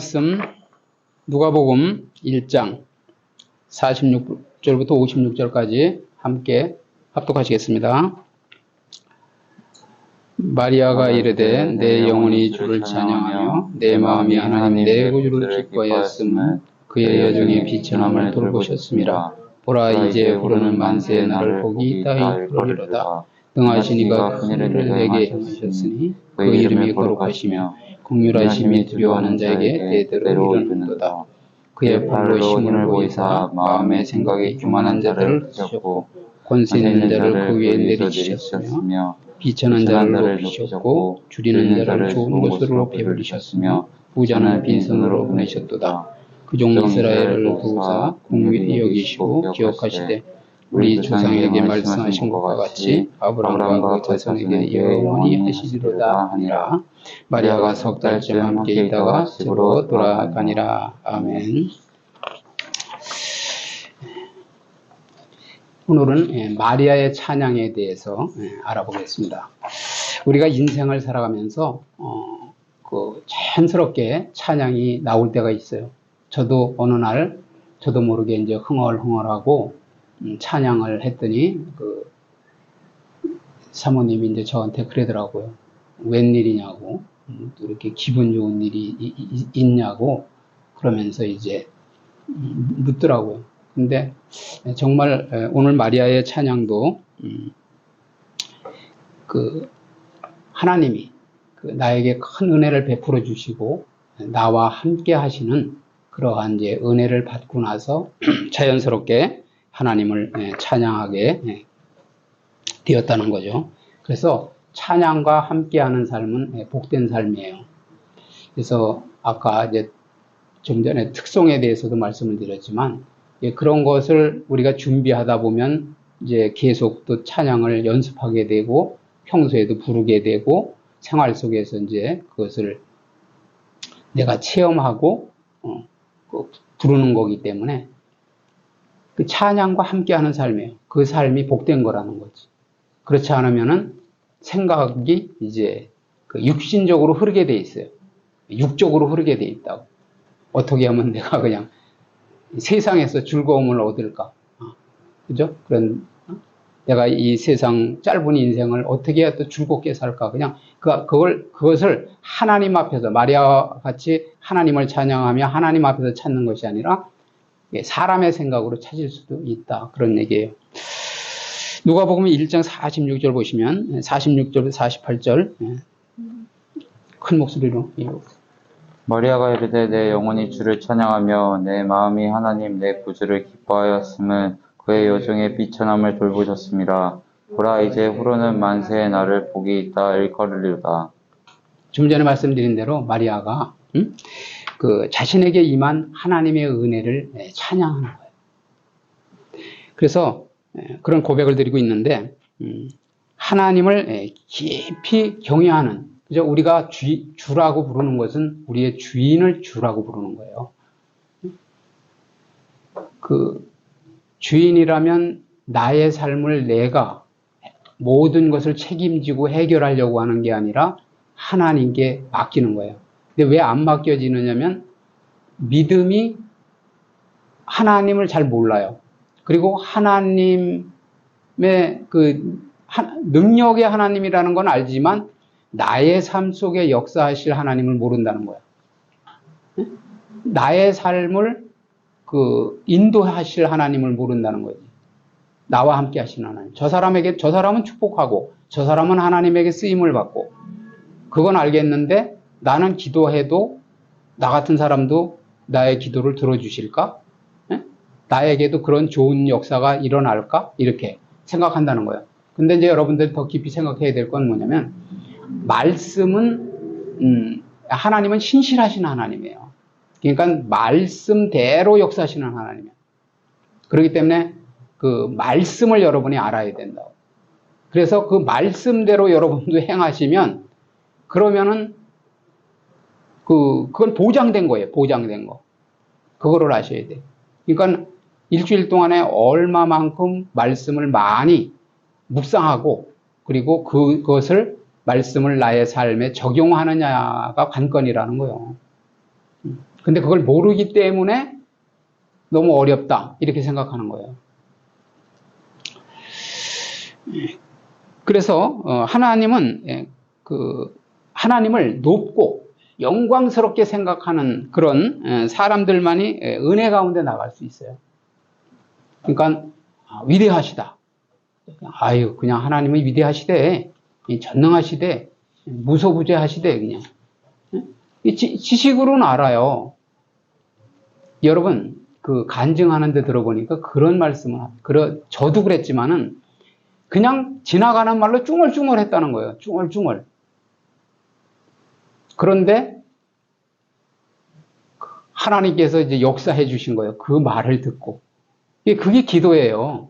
말씀 누가복음 1장 46절부터 56절까지 함께 합독하시겠습니다. 마리아가 이르되 내 영혼이 주를 찬양하며 내 마음이 하나님 내 구주를 기뻐하였음은 그의 여정의 비천함을 돌보셨습니다. 보라 이제 부르는 만세의 날을 복이 있다 이르리로다. 능하신 이가 큰 일을 내게 행하셨으니 그 이름이 거룩하시며 긍휼하심이 두려워하는 자에게 대대로 이르는도다. 그의 팔로 힘을 보이사 마음의 생각이 교만한 자들을 드셨고 권세 있는 자를 그 위에 내리치셨으며 비천한 자를 높이셨고 줄이는 자를 좋은 곳으로 배불리셨으며 부자는 빈손으로 보내셨도다. 그 종 이스라엘을 도우사 긍휼히 여기시고 기억하시되 우리 조상에게 말씀하신 것과 같이 아브라함과 그 자손에게 영원히 하시리로다 하니라. 마리아가 석 달쯤 함께 있다가 집으로 돌아가니라. 아멘. 오늘은 마리아의 찬양에 대해서 알아보겠습니다. 우리가 인생을 살아가면서 자연스럽게 찬양이 나올 때가 있어요. 저도 어느 날 저도 모르게 이제 흥얼흥얼하고 찬양을 했더니 사모님이 이제 저한테 그러더라고요. 웬일이냐고, 또 이렇게 기분 좋은 일이 있냐고 그러면서 이제 묻더라고요. 근데 정말 오늘 마리아의 찬양도 하나님이 나에게 큰 은혜를 베풀어 주시고 나와 함께 하시는 그러한 이제 은혜를 받고 나서 자연스럽게 하나님을 찬양하게 되었다는 거죠. 그래서 찬양과 함께하는 삶은 복된 삶이에요. 그래서 아까 이제 좀 전에 특송에 대해서도 말씀을 드렸지만 그런 것을 우리가 준비하다 보면 이제 계속 또 찬양을 연습하게 되고 평소에도 부르게 되고 생활 속에서 이제 그것을 내가 체험하고 부르는 거기 때문에 그 찬양과 함께하는 삶이에요. 그 삶이 복된 거라는 거지. 그렇지 않으면은 생각이 이제 육신적으로 흐르게 돼 있어요. 육적으로 흐르게 돼 있다고. 어떻게 하면 내가 그냥 세상에서 즐거움을 얻을까? 그죠? 내가 이 세상 짧은 인생을 어떻게 해야 또 즐겁게 살까? 그냥 그것을 하나님 앞에서 마리아와 같이 하나님을 찬양하며 하나님 앞에서 찾는 것이 아니라 사람의 생각으로 찾을 수도 있다. 그런 얘기예요. 누가복음 1장 46절 보시면 46절 48절 큰 목소리로 마리아가 이르되 내 영혼이 주를 찬양하며 내 마음이 하나님 내 구주를 기뻐하였음은 그의 여정의 비천함을 돌보셨습니다. 보라 이제 후로는 만세의 날을 복이 있다 일컬으리로다. 좀 전에 말씀드린 대로 마리아가 자신에게 임한 하나님의 은혜를 찬양하는 거예요. 그래서 그런 고백을 드리고 있는데 하나님을 깊이 경외하는, 그죠? 우리가 주라고 부르는 것은 우리의 주인을 주라고 부르는 거예요. 주인이라면 나의 삶을 내가 모든 것을 책임지고 해결하려고 하는 게 아니라 하나님께 맡기는 거예요. 근데 왜 안 맡겨지느냐면 믿음이 하나님을 잘 몰라요. 그리고 하나님의 능력의 하나님이라는 건 알지만 나의 삶 속에 역사하실 하나님을 모른다는 거예요. 나의 삶을 인도하실 하나님을 모른다는 거지. 나와 함께 하시는 하나님. 저 사람은 축복하고, 저 사람은 하나님에게 쓰임을 받고, 그건 알겠는데, 나는 기도해도, 나 같은 사람도 나의 기도를 들어주실까? 나에게도 그런 좋은 역사가 일어날까? 이렇게 생각한다는 거예요. 근데 이제 여러분들이 더 깊이 생각해야 될 건 뭐냐면, 하나님은 신실하신 하나님이에요. 그러니까 말씀대로 역사하시는 하나님이에요. 그렇기 때문에 그 말씀을 여러분이 알아야 된다고. 그래서 그 말씀대로 여러분도 행하시면 그러면은 그건 보장된 거예요. 보장된 거. 그거를 아셔야 돼요. 그러니까 일주일 동안에 얼마만큼 말씀을 많이 묵상하고 그리고 그것을 말씀을 나의 삶에 적용하느냐가 관건이라는 거예요. 근데 그걸 모르기 때문에 너무 어렵다 이렇게 생각하는 거예요. 그래서 하나님은 하나님을 높고 영광스럽게 생각하는 그런 사람들만이 은혜 가운데 나갈 수 있어요. 그러니까 위대하시다. 아유, 그냥 하나님은 위대하시대, 전능하시대, 무소부재하시대, 그냥. 지식으로는 알아요. 여러분, 간증하는 데 들어보니까 그런 말씀을, 저도 그랬지만은, 그냥 지나가는 말로 쭝얼쭝얼 했다는 거예요. 쭝얼쭝얼. 그런데, 하나님께서 이제 역사해 주신 거예요. 그 말을 듣고. 그게 기도예요.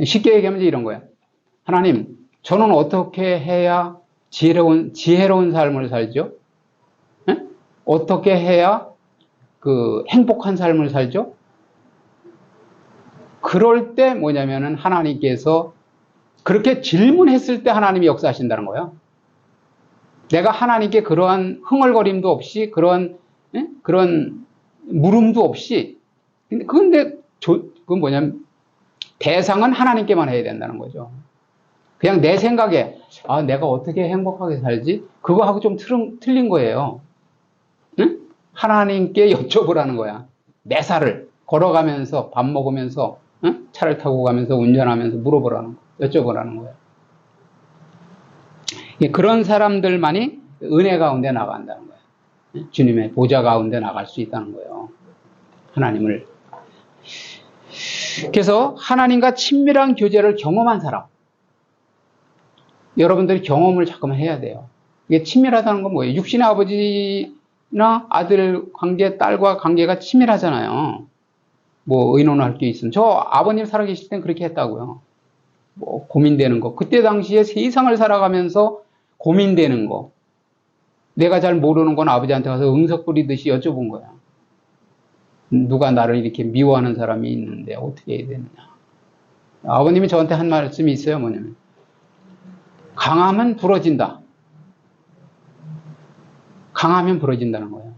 쉽게 얘기하면 이런 거야. 하나님, 저는 어떻게 해야 지혜로운 삶을 살죠? 에? 어떻게 해야 행복한 삶을 살죠? 그럴 때 뭐냐면은 하나님께서 그렇게 질문했을 때 하나님이 역사하신다는 거예요. 내가 하나님께 그러한 흥얼거림도 없이 그런 물음도 없이 그건 뭐냐면 대상은 하나님께만 해야 된다는 거죠. 그냥 내 생각에 내가 어떻게 행복하게 살지? 그거하고 좀 틀린 거예요. 응? 하나님께 여쭤보라는 거야. 매사를 걸어가면서 밥 먹으면서 응? 차를 타고 가면서 운전하면서 물어보라는 거, 여쭤보라는 거예요. 그런 사람들만이 은혜 가운데 나간다는 거예요. 주님의 보좌 가운데 나갈 수 있다는 거예요. 하나님을. 그래서 하나님과 친밀한 교제를 경험한 사람, 여러분들이 경험을 잠깐만 해야 돼요. 이게 친밀하다는 건 뭐예요? 육신의 아버지나 아들 관계, 딸과 관계가 친밀하잖아요. 뭐 의논할 게 있으면. 저 아버님 살아계실 땐 그렇게 했다고요. 뭐 고민되는 거. 그때 당시에 세상을 살아가면서 고민되는 거. 내가 잘 모르는 건 아버지한테 가서 응석 부리듯이 여쭤본 거야. 누가 나를 이렇게 미워하는 사람이 있는데 어떻게 해야 되느냐. 아버님이 저한테 한 말씀이 있어요. 뭐냐면 강하면 부러진다. 강하면 부러진다는 거예요.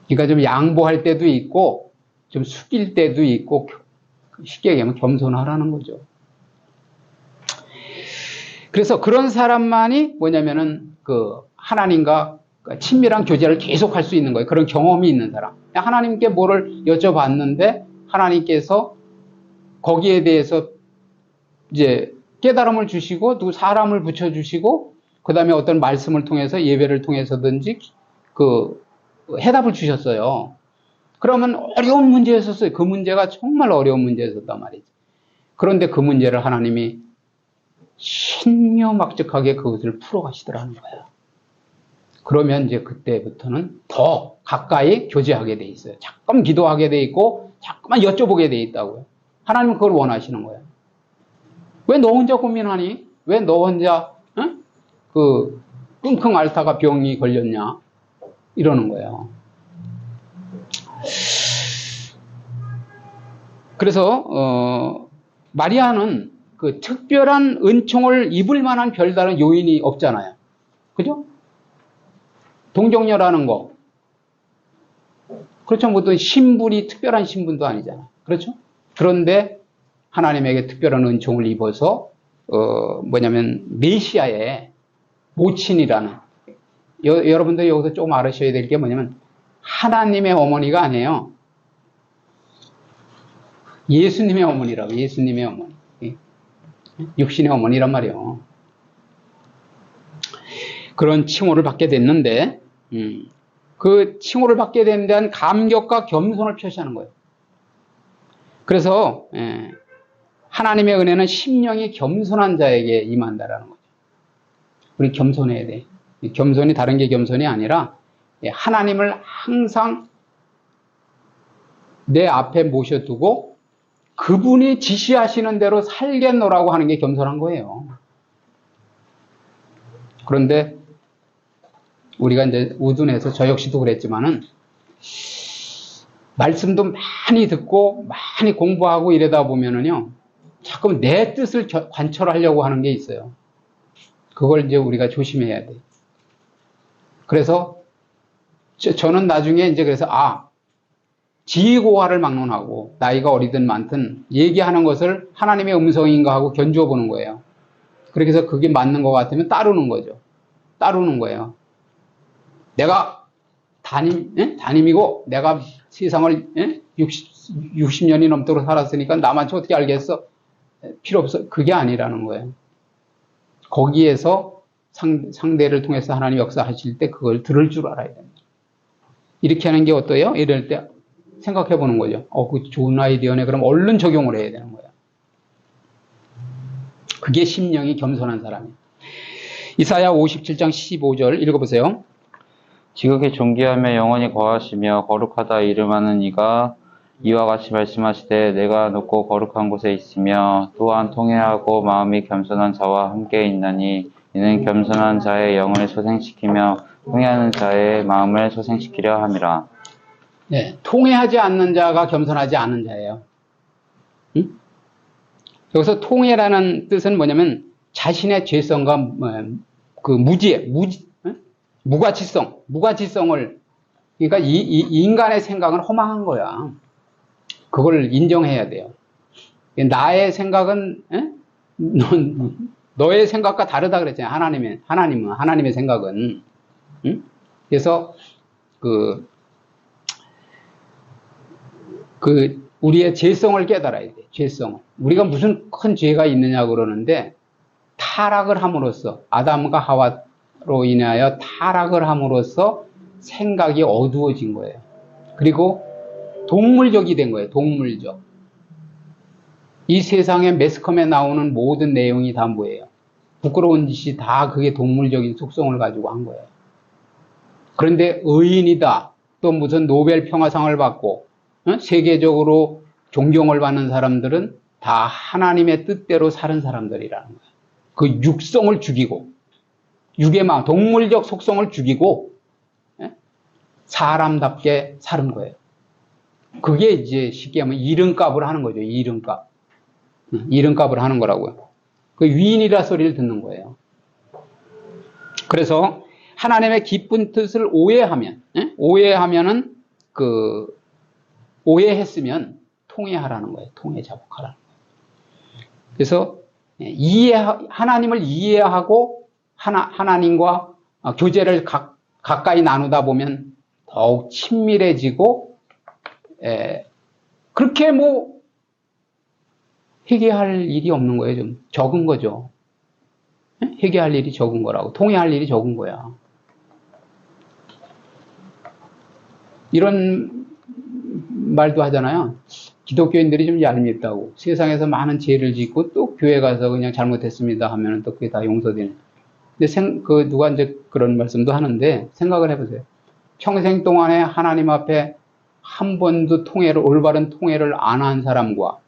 그러니까 좀 양보할 때도 있고 좀 숙일 때도 있고 쉽게 얘기하면 겸손하라는 거죠. 그래서 그런 사람만이 뭐냐면은 하나님과 친밀한 교제를 계속할 수 있는 거예요. 그런 경험이 있는 사람. 하나님께 뭐를 여쭤봤는데 하나님께서 거기에 대해서 이제 깨달음을 주시고 또 사람을 붙여주시고 그 다음에 어떤 말씀을 통해서 예배를 통해서든지 해답을 주셨어요. 그러면 어려운 문제였었어요. 그 문제가 정말 어려운 문제였었단 말이지. 그런데 그 문제를 하나님이 신묘막측하게 그것을 풀어가시더라는 거예요. 그러면 이제 그때부터는 더 가까이 교제하게 돼 있어요. 자꾸만 기도하게 돼 있고 자꾸만 여쭤보게 돼 있다고요. 하나님은 그걸 원하시는 거예요. 왜 너 혼자 고민하니? 왜 너 혼자 끙끙 앓다가 병이 걸렸냐? 이러는 거예요. 그래서 마리아는 특별한 은총을 입을 만한 별다른 요인이 없잖아요. 그죠? 동정녀라는 거. 그렇죠. 어떤 신분이 특별한 신분도 아니잖아요. 그렇죠? 그런데 하나님에게 특별한 은총을 입어서 뭐냐면 메시아의 모친이라는 여러분들이 여기서 조금 알으셔야 될 게 뭐냐면 하나님의 어머니가 아니에요. 예수님의 어머니라고. 예수님의 어머니. 육신의 어머니란 말이에요. 그런 칭호를 받게 됐는데 그 칭호를 받게 된 데한 감격과 겸손을 표시하는 거예요. 그래서 하나님의 은혜는 심령이 겸손한 자에게 임한다라는 거죠. 우리 겸손해야 돼. 겸손이 다른 게 겸손이 아니라 하나님을 항상 내 앞에 모셔두고 그분이 지시하시는 대로 살겠노라고 하는 게 겸손한 거예요. 그런데 우리가 이제 우둔해서 저 역시도 그랬지만은 말씀도 많이 듣고 많이 공부하고 이러다 보면은요 자꾸 내 뜻을 관철하려고 하는 게 있어요. 그걸 이제 우리가 조심해야 돼. 그래서 저는 나중에 이제 그래서 지위고하를 막론하고 나이가 어리든 많든 얘기하는 것을 하나님의 음성인가 하고 견주어 보는 거예요. 그렇게 해서 그게 맞는 것 같으면 따르는 거죠. 따르는 거예요. 내가 담임이고 내가 세상을 60년이 넘도록 살았으니까 나만 어떻게 알겠어? 필요 없어. 그게 아니라는 거예요. 거기에서 상대를 통해서 하나님 역사하실 때 그걸 들을 줄 알아야 됩니다. 이렇게 하는 게 어때요? 이럴 때 생각해 보는 거죠. 그 좋은 아이디어네. 그럼 얼른 적용을 해야 되는 거예요. 그게 심령이 겸손한 사람이에요. 이사야 57장 15절 읽어보세요. 지극히 존귀하며 영원히 거하시며 거룩하다 이름하는 이가 이와 같이 말씀하시되 내가 높고 거룩한 곳에 있으며 또한 통회하고 마음이 겸손한 자와 함께 있나니 이는 겸손한 자의 영을 소생시키며 통회하는 자의 마음을 소생시키려 함이라. 네, 통회하지 않는 자가 겸손하지 않은 자예요. 응? 여기서 통회라는 뜻은 뭐냐면 자신의 죄성과 그 무가치성을 그러니까 이 인간의 생각은 허망한 거야. 그걸 인정해야 돼요. 나의 생각은 너의 생각과 다르다 그랬잖아요. 하나님의 생각은. 응? 그래서 우리의 죄성을 깨달아야 돼. 죄성을. 우리가 무슨 큰 죄가 있느냐 그러는데 타락을 함으로써 아담과 하와로 인하여 타락을 함으로써 생각이 어두워진 거예요. 그리고 동물적이 된 거예요. 동물적. 이 세상에 매스컴에 나오는 모든 내용이 다 뭐예요? 부끄러운 짓이 다 그게 동물적인 속성을 가지고 한 거예요. 그런데 의인이다. 또 무슨 노벨 평화상을 받고 세계적으로 존경을 받는 사람들은 다 하나님의 뜻대로 사는 사람들이라는 거예요. 그 육성을 죽이고 육의 마음, 동물적 속성을 죽이고 사람답게 사는 거예요. 그게 이제 쉽게 하면 이름값을 하는 거죠. 이름값을 하는 거라고요. 그 위인이라 소리를 듣는 거예요. 그래서 하나님의 기쁜 뜻을 오해하면은 오해했으면 통회하라는 거예요. 통회자복하라는 거예요. 그래서 하나님을 이해하고 하나님과 교제를 가까이 나누다 보면 더욱 친밀해지고 그렇게 회개할 일이 없는 거예요. 좀 적은 거죠. 회개할 일이 적은 거라고. 통회할 일이 적은 거야. 이런 말도 하잖아요. 기독교인들이 좀 얄밉다고. 세상에서 많은 죄를 짓고 또 교회 가서 그냥 잘못했습니다 하면은 또 그게 다 용서되는. 근데 누가 이제 그런 말씀도 하는데 생각을 해보세요. 평생 동안에 하나님 앞에 한 번도 올바른 통회를 안 한 사람과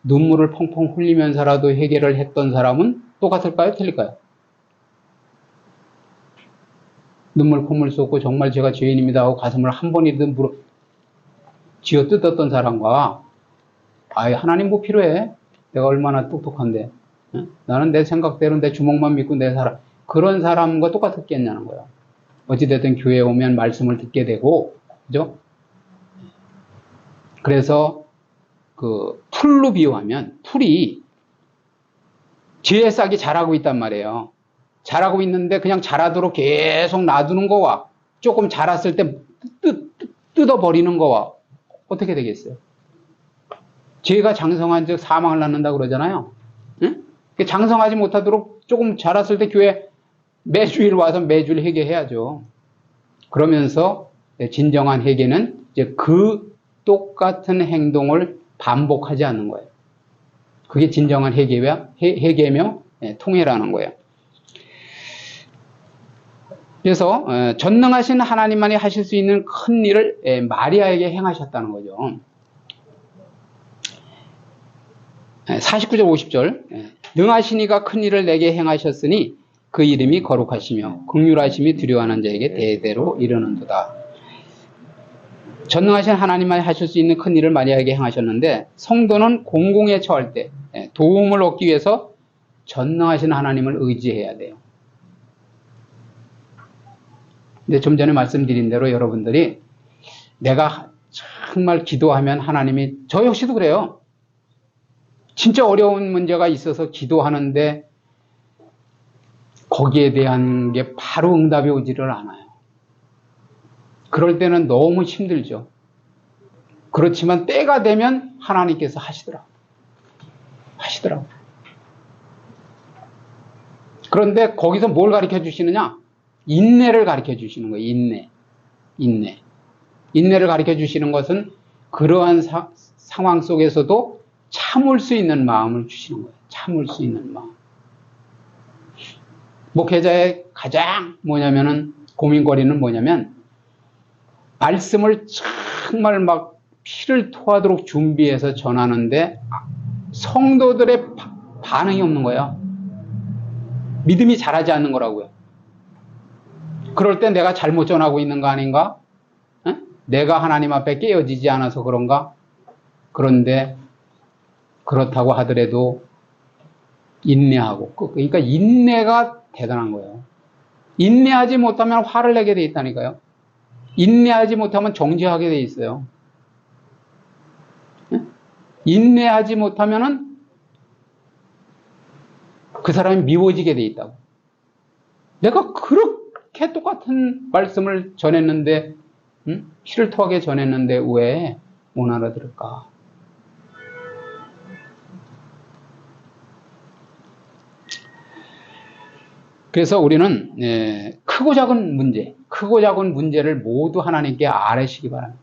눈물을 펑펑 흘리면서라도 회개를 했던 사람은 똑같을까요? 틀릴까요? 눈물 콧물 쏟고 정말 제가 죄인입니다 하고 가슴을 한 번이든 쥐어 뜯었던 사람과 하나님 뭐 필요해? 내가 얼마나 똑똑한데 나는 내 생각대로 내 주먹만 믿고 내 살아. 그런 사람과 똑같겠냐는 거예요. 어찌됐든 교회에 오면 말씀을 듣게 되고 그죠? 그래서 풀로 비유하면 풀이 죄의 싹이 자라고 있단 말이에요. 자라고 있는데 그냥 자라도록 계속 놔두는 거와 조금 자랐을 때 뜯어버리는 거와 어떻게 되겠어요? 죄가 장성한 즉 사망을 낳는다고 그러잖아요. 응? 장성하지 못하도록 조금 자랐을 때 교회 매주일 와서 매주일 회개해야죠. 그러면서 진정한 회개는 이제 그 똑같은 행동을 반복하지 않는 거예요. 그게 진정한 회개며 통회라는 거예요. 그래서 전능하신 하나님만이 하실 수 있는 큰 일을 마리아에게 행하셨다는 거죠. 49절 50절 능하신 이가 큰 일을 내게 행하셨으니 그 이름이 거룩하시며 긍휼하심이 두려워하는 자에게 대대로 이르는도다. 전능하신 하나님만이 하실 수 있는 큰 일을 마리아에게 행하셨는데 성도는 공공에 처할 때 도움을 얻기 위해서 전능하신 하나님을 의지해야 돼요. 근데 좀 전에 말씀드린 대로 여러분들이 내가 정말 기도하면 하나님이, 저 역시도 그래요. 진짜 어려운 문제가 있어서 기도하는데 거기에 대한 게 바로 응답이 오지를 않아요. 그럴 때는 너무 힘들죠. 그렇지만 때가 되면 하나님께서 하시더라고요. 그런데 거기서 뭘 가르쳐 주시느냐? 인내를 가르쳐 주시는 거예요. 인내를 가르쳐 주시는 것은 그러한 상황 속에서도 참을 수 있는 마음을 주시는 거예요. 참을 수 있는 마음. 목회자의 가장 고민거리는 뭐냐면, 말씀을 정말 막 피를 토하도록 준비해서 전하는데 성도들의 반응이 없는 거예요. 믿음이 자라지 않는 거라고요. 그럴 때 내가 잘못 전하고 있는 거 아닌가? 내가 하나님 앞에 깨어지지 않아서 그런가? 그런데 그렇다고 하더라도 인내하고, 그러니까 인내가 대단한 거예요. 인내하지 못하면 화를 내게 돼 있다니까요. 인내하지 못하면 정죄하게 돼 있어요. 인내하지 못하면은 그 사람이 미워지게 돼 있다고. 내가 그렇게 똑같은 말씀을 전했는데, 피를 토하게 전했는데 왜 못 알아들을까? 그래서 우리는 크고 작은 문제를 모두 하나님께 아뢰시기 바랍니다.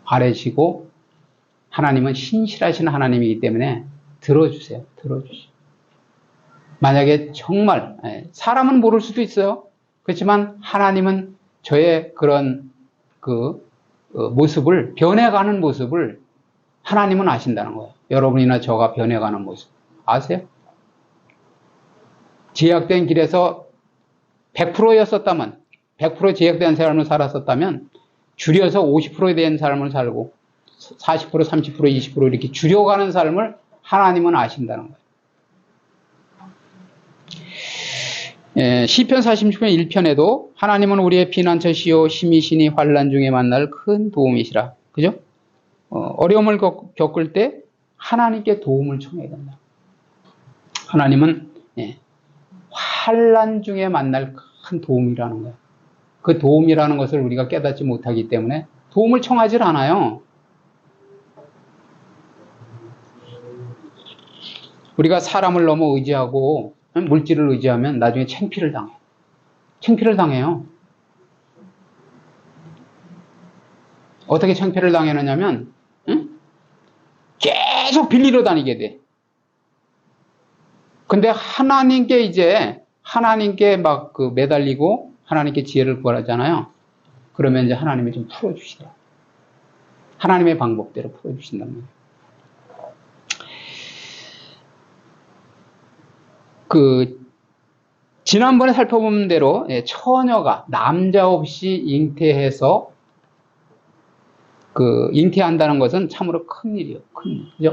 아뢰시고, 하나님은 신실하신 하나님이기 때문에 들어주세요. 만약에 정말 사람은 모를 수도 있어요. 그렇지만 하나님은 저의 그런 모습을, 변해가는 모습을 하나님은 아신다는 거예요. 여러분이나 저가 변해가는 모습 아세요? 제약된 길에서 100%였었다면, 100% 제약된 삶을 살았었다면 줄여서 50%에 대한 삶을 살고 40%, 30%, 20% 이렇게 줄여가는 삶을 하나님은 아신다는 거예요. 시편 46편 1편에도 하나님은 우리의 피난처시요 힘이시니 환난 중에 만날 큰 도움이시라. 그죠? 어려움을 겪을 때 하나님께 도움을 청해야 된다. 하나님은 환난 중에 만날 큰 도움이라는 거예요. 그 도움이라는 것을 우리가 깨닫지 못하기 때문에 도움을 청하질 않아요. 우리가 사람을 너무 의지하고 물질을 의지하면 나중에 창피를 당해요. 어떻게 창피를 당하느냐면 계속 빌리러 다니게 돼. 근데 하나님께 막 매달리고 하나님께 지혜를 구하잖아요. 그러면 이제 하나님이 좀 풀어주시더라. 하나님의 방법대로 풀어주신단 말이에요. 지난번에 살펴본 대로 처녀가 남자 없이 잉태해서 잉태한다는 것은 참으로 큰 일이에요.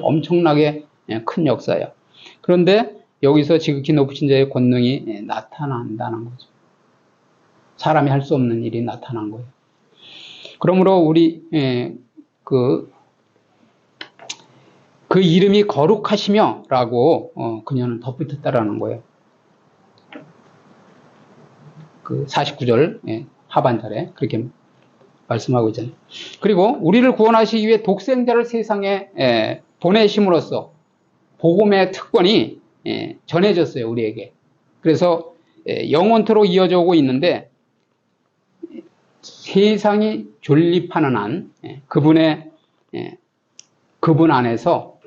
엄청나게 큰 역사예요. 그런데 여기서 지극히 높으신 자의 권능이 나타난다는 거죠. 사람이 할 수 없는 일이 나타난 거예요. 그러므로 우리 그 이름이 거룩하시며 라고 그녀는 덧붙였다라는 거예요. 49절 하반절에 그렇게 말씀하고 있잖아요. 그리고 우리를 구원하시기 위해 독생자를 세상에 보내심으로써 복음의 특권이 전해졌어요, 우리에게. 그래서 영원토록 이어져 오고 있는데, 세상이 존립하는 한 그분 안에서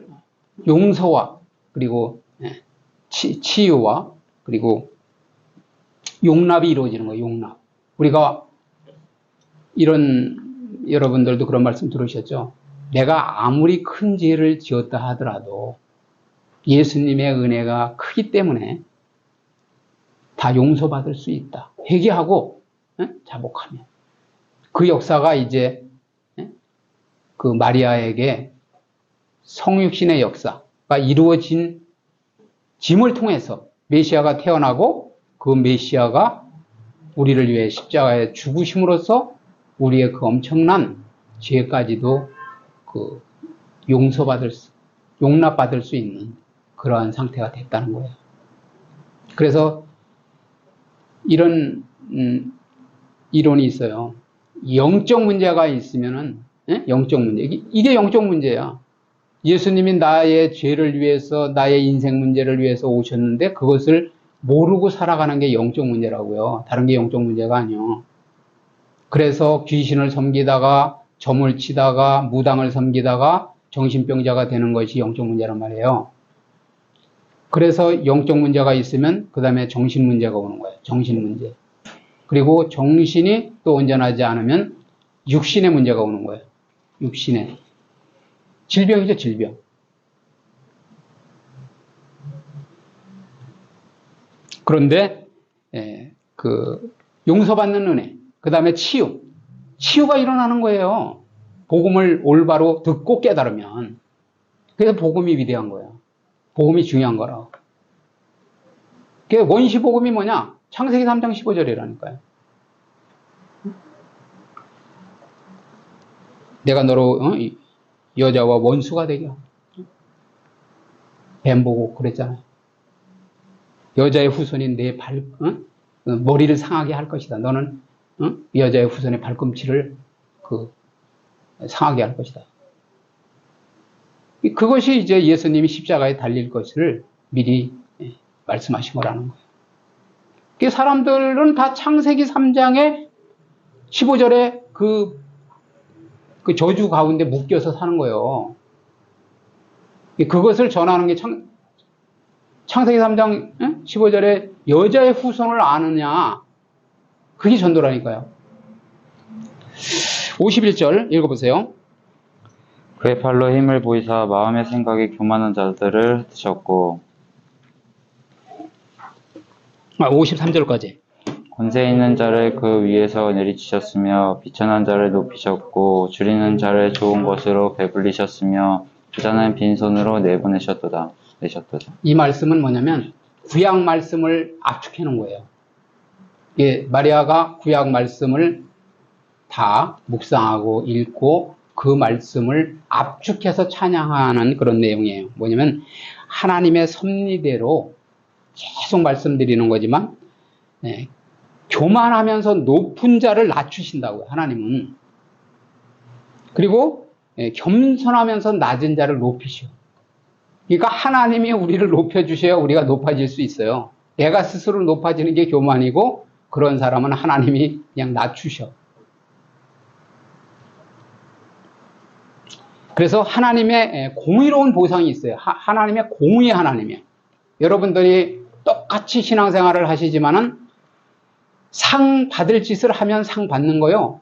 용서와 그리고 치유와 그리고 용납이 이루어지는 거예요. 용납. 우리가 여러분들도 그런 말씀 들으셨죠? 내가 아무리 큰 죄를 지었다 하더라도 예수님의 은혜가 크기 때문에 다 용서받을 수 있다. 회개하고 자복하면. 그 역사가 이제 마리아에게 성육신의 역사가 이루어진 짐을 통해서 메시아가 태어나고 그 메시아가 우리를 위해 십자가에 죽으심으로써 우리의 그 엄청난 죄까지도 그 용납받을 수 있는 그러한 상태가 됐다는 거예요. 그래서 이런 이론이 있어요. 영적 문제가 있으면은, 영적 문제. 이게 영적 문제야. 예수님이 나의 죄를 위해서, 나의 인생 문제를 위해서 오셨는데 그것을 모르고 살아가는 게 영적 문제라고요. 다른 게 영적 문제가 아니요. 그래서 귀신을 섬기다가, 점을 치다가, 무당을 섬기다가 정신병자가 되는 것이 영적 문제란 말이에요. 그래서 영적 문제가 있으면 그 다음에 정신 문제가 오는 거예요. 정신 문제. 그리고 정신이 또 온전하지 않으면 육신의 문제가 오는 거예요. 육신의. 질병이죠, 질병. 그런데 그 용서받는 은혜, 그 다음에 치유가 일어나는 거예요. 복음을 올바로 듣고 깨달으면. 그래서 복음이 위대한 거예요. 복음이 중요한 거라. 원시 복음이 뭐냐? 창세기 3장 15절이라니까요. 내가 너로 여자와 원수가 되게 뱀 보고 그랬잖아요. 여자의 후손이 내 머리를 상하게 할 것이다. 너는 여자의 후손의 발꿈치를 상하게 할 것이다. 그것이 이제 예수님이 십자가에 달릴 것을 미리 말씀하신 거라는 거예요. 사람들은 다 창세기 3장의 15절에 그 저주 가운데 묶여서 사는 거예요. 그것을 전하는 게 창세기 3장 15절에 여자의 후손을 아느냐, 그게 전도라니까요. 51절 읽어보세요. 그의 팔로 힘을 보이사 마음의 생각이 교만한 자들을 흩으셨고 53절까지. 권세 있는 자를 그 위에서 내리치셨으며 비천한 자를 높이셨고 줄이는 자를 좋은 것으로 배불리셨으며 부자는 빈손으로 내보내셨도다. 이 말씀은 뭐냐면 구약 말씀을 압축해 놓은 거예요. 마리아가 구약 말씀을 다 묵상하고 읽고 그 말씀을 압축해서 찬양하는 그런 내용이에요. 뭐냐면 하나님의 섭리대로 계속 말씀드리는 거지만 교만하면서 높은 자를 낮추신다고요. 하나님은. 그리고 겸손하면서 낮은 자를 높이셔. 그러니까 하나님이 우리를 높여주셔야 우리가 높아질 수 있어요. 내가 스스로 높아지는 게 교만이고 그런 사람은 하나님이 그냥 낮추셔. 그래서 하나님의 공의로운 보상이 있어요. 하나님의 공의 하나님이에요. 여러분들이 똑같이 신앙생활을 하시지만은 상 받을 짓을 하면 상 받는 거요.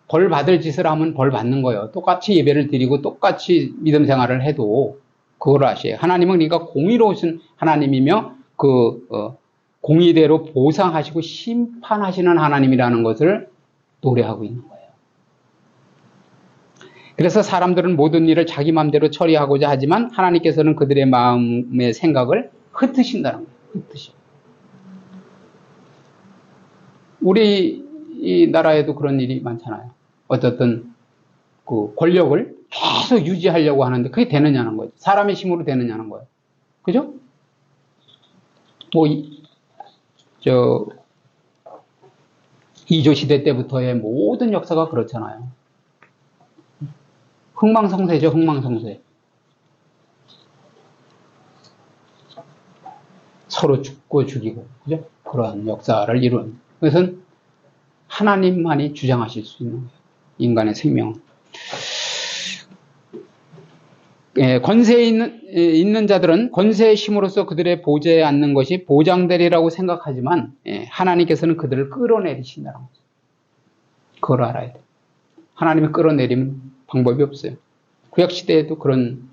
벌 받을 짓을 하면 벌 받는 거예요. 똑같이 예배를 드리고 똑같이 믿음 생활을 해도 그걸 아셔요. 하나님은 그러니까 공의로우신 하나님이며 공의대로 보상하시고 심판하시는 하나님이라는 것을 노래하고 있는 거예요. 그래서 사람들은 모든 일을 자기 마음대로 처리하고자 하지만 하나님께서는 그들의 마음의 생각을 흩으신다는 거예요. 흩으셔. 우리 이 나라에도 그런 일이 많잖아요. 어쨌든 그 권력을 계속 유지하려고 하는데 그게 되느냐는 거죠. 사람의 힘으로 되느냐는 거예요. 그죠? 이조 시대 때부터의 모든 역사가 그렇잖아요. 흥망성쇠죠, 흥망성쇠. 서로 죽고 죽이고, 그죠? 그러한 역사를 이룬. 그것은 하나님만이 주장하실 수 있는 거예요. 인간의 생명은. 권세에 있는 자들은 권세의 힘으로써 그들의 보좌에 앉는 것이 보장되리라고 생각하지만 하나님께서는 그들을 끌어내리신다는 거죠. 그걸 알아야 돼요. 하나님이 끌어내리면 방법이 없어요. 구약시대에도 그런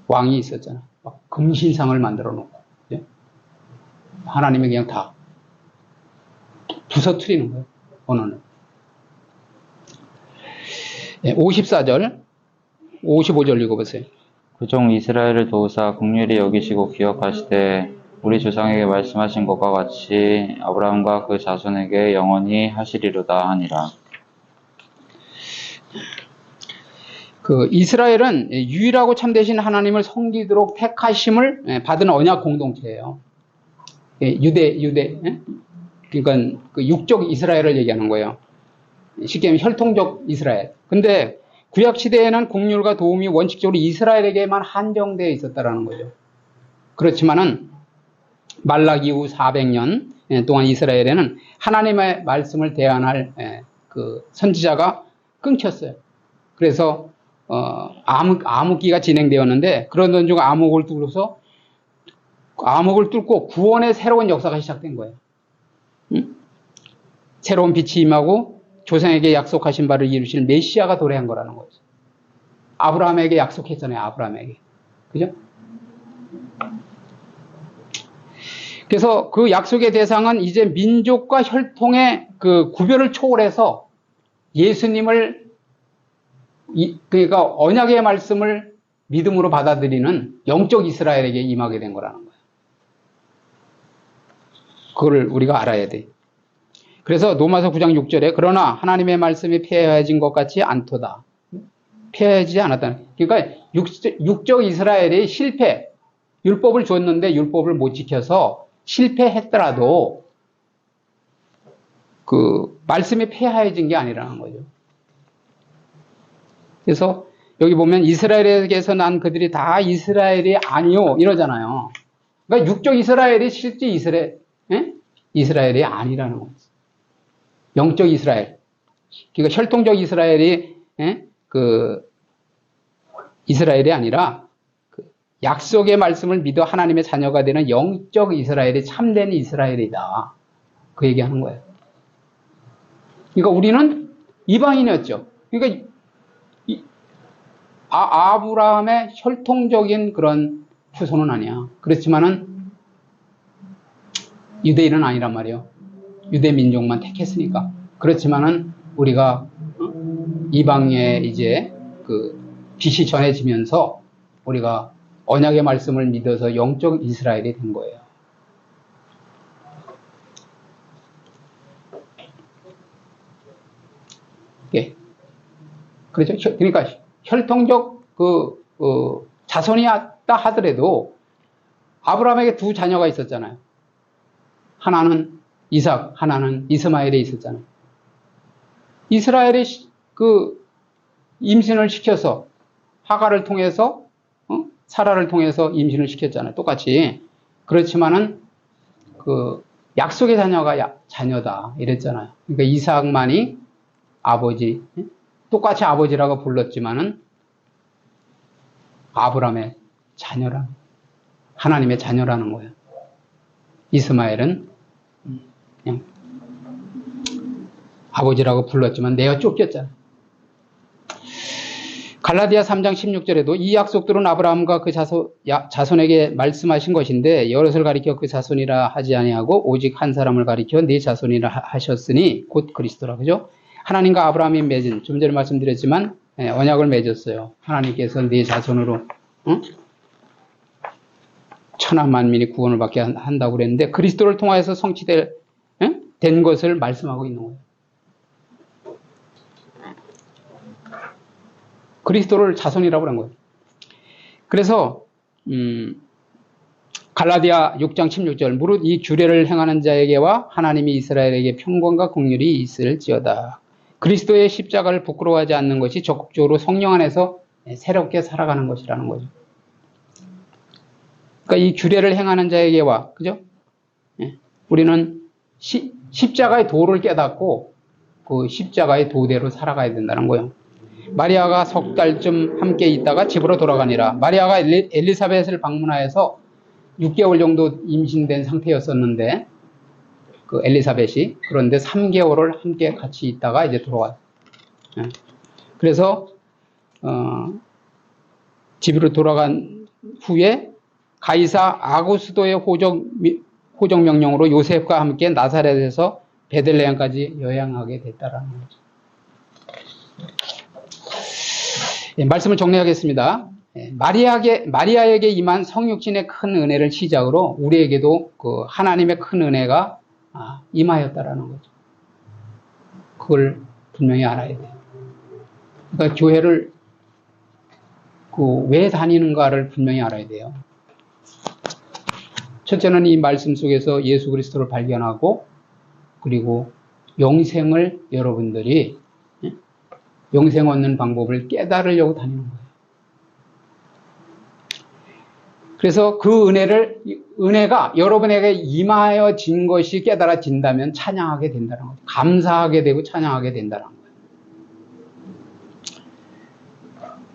왕이 있었잖아. 막 금신상을 만들어 놓고 하나님이 그냥 다 부서뜨리는 거예요. 언어는. 54절 55절 읽어보세요. 그 종 이스라엘을 도우사 긍휼히 여기시고 기억하시되 우리 조상에게 말씀하신 것과 같이 아브라함과 그 자손에게 영원히 하시리로다 하니라. 그 이스라엘은 유일하고 참되신 하나님을 섬기도록 택하심을 받은 언약 공동체예요. 유대, 그러니까 그 육적 이스라엘을 얘기하는 거예요. 쉽게 말하면 혈통적 이스라엘. 근데 구약 시대에는 국률과 도움이 원칙적으로 이스라엘에게만 한정되어 있었다라는 거죠. 그렇지만은 말라기 이후 400년 동안 이스라엘에는 하나님의 말씀을 대안할 그 선지자가 끊겼어요. 그래서 암흑기가 진행되었는데 그러던 중 암흑을 뚫고 구원의 새로운 역사가 시작된 거예요. 새로운 빛이 임하고 조상에게 약속하신 바를 이루실 메시아가 도래한 거라는 거죠. 아브라함에게 약속했잖아요. 아브라함에게. 그죠? 그래서 그 약속의 대상은 이제 민족과 혈통의 그 구별을 초월해서 예수님을 그러니까 언약의 말씀을 믿음으로 받아들이는 영적 이스라엘에게 임하게 된 거라는 거예요. 그걸 우리가 알아야 돼. 그래서 로마서 9장 6절에 그러나 하나님의 말씀이 폐허해진 것 같지 않도다. 폐허해지지 않았다. 그러니까 육적 이스라엘이 실패, 율법을 줬는데 율법을 못 지켜서 실패했더라도 그 말씀이 폐허해진 게 아니라는 거죠. 그래서 여기 보면 이스라엘에게서 난 그들이 다 이스라엘이 아니요 이러잖아요. 그러니까 육적 이스라엘이 실제 이스라엘이 아니라는 거죠. 영적 이스라엘. 그러니까 혈통적 이스라엘이 그 이스라엘이 아니라 그 약속의 말씀을 믿어 하나님의 자녀가 되는 영적 이스라엘이 참된 이스라엘이다. 그 얘기하는 거예요. 그러니까 우리는 이방인이었죠. 그러니까 아브라함의 혈통적인 그런 후손은 아니야. 그렇지만은 유대인은 아니란 말이에요. 유대 민족만 택했으니까. 그렇지만은 우리가 이방에 이제 그 빛이 전해지면서 우리가 언약의 말씀을 믿어서 영적 이스라엘이 된 거예요. 예. 그렇죠. 그러니까 혈통적 자손이었다 하더라도 아브라함에게 두 자녀가 있었잖아요. 하나는 이삭, 하나는 이스마엘에 있었잖아요. 이스라엘이 그 임신을 시켜서 하가를 통해서 사라를 통해서 임신을 시켰잖아요. 똑같이. 그렇지만은 그 약속의 자녀가 자녀다 이랬잖아요. 그러니까 이삭만이 아버지, 똑같이 아버지라고 불렀지만은 아브라함의 자녀라, 하나님의 자녀라는 거예요. 이스마엘은 그냥 아버지라고 불렀지만 내가 쫓겼잖아. 갈라디아 3장 16절에도 이 약속들은 아브라함과 그 자손에게 말씀하신 것인데 여럿을 가리켜 그 자손이라 하지 아니하고 오직 한 사람을 가리켜 네 자손이라 하셨으니 곧 그리스도라. 그죠? 하나님과 아브라함이 맺은, 좀 전에 말씀드렸지만 언약을 맺었어요. 하나님께서 네 자손으로 천하 만민이 구원을 받게 한다고 그랬는데 그리스도를 통하여서 성취된 것을 말씀하고 있는 거예요. 그리스도를 자손이라고 그런 거예요. 그래서 갈라디아 6장 16절 무릇 이 규례를 행하는 자에게와 하나님이 이스라엘에게 평강과 긍휼이 있을지어다. 그리스도의 십자가를 부끄러워하지 않는 것이 적극적으로 성령 안에서 새롭게 살아가는 것이라는 거죠. 그러니까 이 규례를 행하는 자에게와, 그죠? 우리는 십자가의 도를 깨닫고 그 십자가의 도대로 살아가야 된다는 거예요. 마리아가 석 달쯤 함께 있다가 집으로 돌아가니라. 마리아가 엘리사벳을 방문하여서 6개월 정도 임신된 상태였었는데 그 엘리사벳이 그런데 3개월을 함께 같이 있다가 이제 돌아와요. 그래서 집으로 돌아간 후에 가이사 아구스도의 호적 명령으로 요셉과 함께 나사렛에서 베들레헴까지 여행하게 됐다라는 거죠. 예, 말씀을 정리하겠습니다. 마리아에게 임한 성육신의 큰 은혜를 시작으로 우리에게도 그 하나님의 큰 은혜가 임하였다라는 거죠. 그걸 분명히 알아야 돼요. 그러니까 교회를 왜 다니는가를 분명히 알아야 돼요. 첫째는 이 말씀 속에서 예수 그리스도를 발견하고, 그리고 영생을 여러분들이 영생 얻는 방법을 깨달으려고 다니는 거예요. 그래서 그 은혜가 여러분에게 임하여진 것이 깨달아진다면 찬양하게 된다는 거죠. 감사하게 되고 찬양하게 된다는 거예요.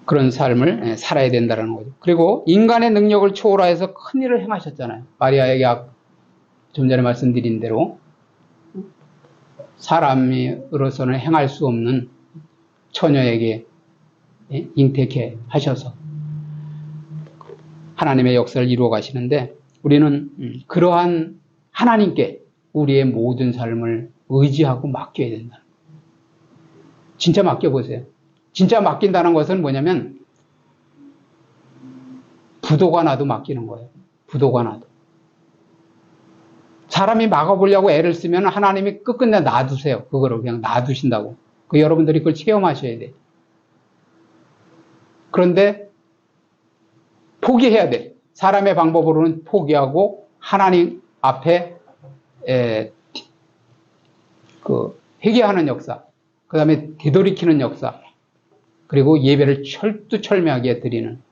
그런 삶을 살아야 된다는 거죠. 그리고 인간의 능력을 초월해서 큰 일을 행하셨잖아요. 마리아에게 좀 전에 말씀드린 대로 사람으로서는 행할 수 없는 처녀에게 잉태케 하셔서 하나님의 역사를 이루어 가시는데, 우리는 그러한 하나님께 우리의 모든 삶을 의지하고 맡겨야 된다. 진짜 맡겨보세요. 진짜 맡긴다는 것은 뭐냐면 부도가 나도 맡기는 거예요. 부도가 나도. 사람이 막아보려고 애를 쓰면 하나님이 끝끝내 놔두세요. 그거를 그냥 놔두신다고. 여러분들이 그걸 체험하셔야 돼요. 그런데 포기해야 돼. 사람의 방법으로는 포기하고 하나님 앞에 회개하는 역사, 그 다음에 되돌이키는 역사, 그리고 예배를 철두철미하게 드리는,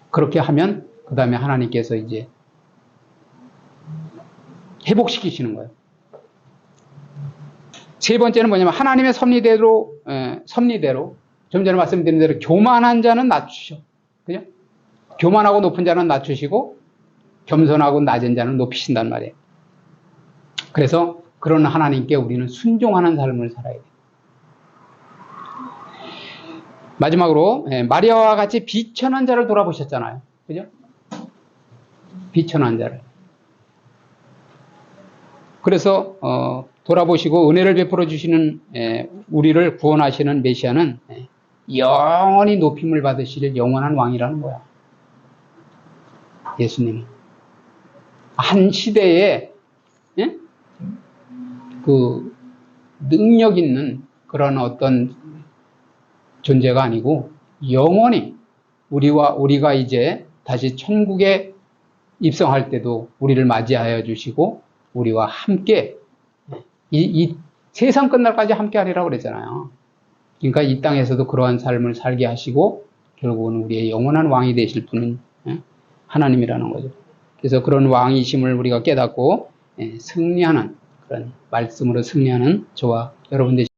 그렇게 하면 그 다음에 하나님께서 이제 회복시키시는 거예요. 세 번째는 뭐냐면 하나님의 섭리대로 좀 전에 말씀드린 대로 교만한 자는 낮추셔. 그죠? 교만하고 높은 자는 낮추시고 겸손하고 낮은 자는 높이신단 말이에요. 그래서 그런 하나님께 우리는 순종하는 삶을 살아야 돼요. 마지막으로 마리아와 같이 비천한 자를 돌아보셨잖아요. 그죠? 비천한 자를. 그래서 돌아보시고 은혜를 베풀어 주시는 우리를 구원하시는 메시아는 영원히 높임을 받으실 영원한 왕이라는 거야. 예수님은 한 시대에 그 능력 있는 그런 어떤 존재가 아니고 영원히 우리가 이제 다시 천국에 입성할 때도 우리를 맞이하여 주시고 우리와 함께 이 세상 끝날까지 함께 하리라고 그랬잖아요. 그러니까 이 땅에서도 그러한 삶을 살게 하시고 결국은 우리의 영원한 왕이 되실 분은 하나님이라는 거죠. 그래서 그런 왕이심을 우리가 깨닫고 승리하는, 그런 말씀으로 승리하는 저와 여러분 되시길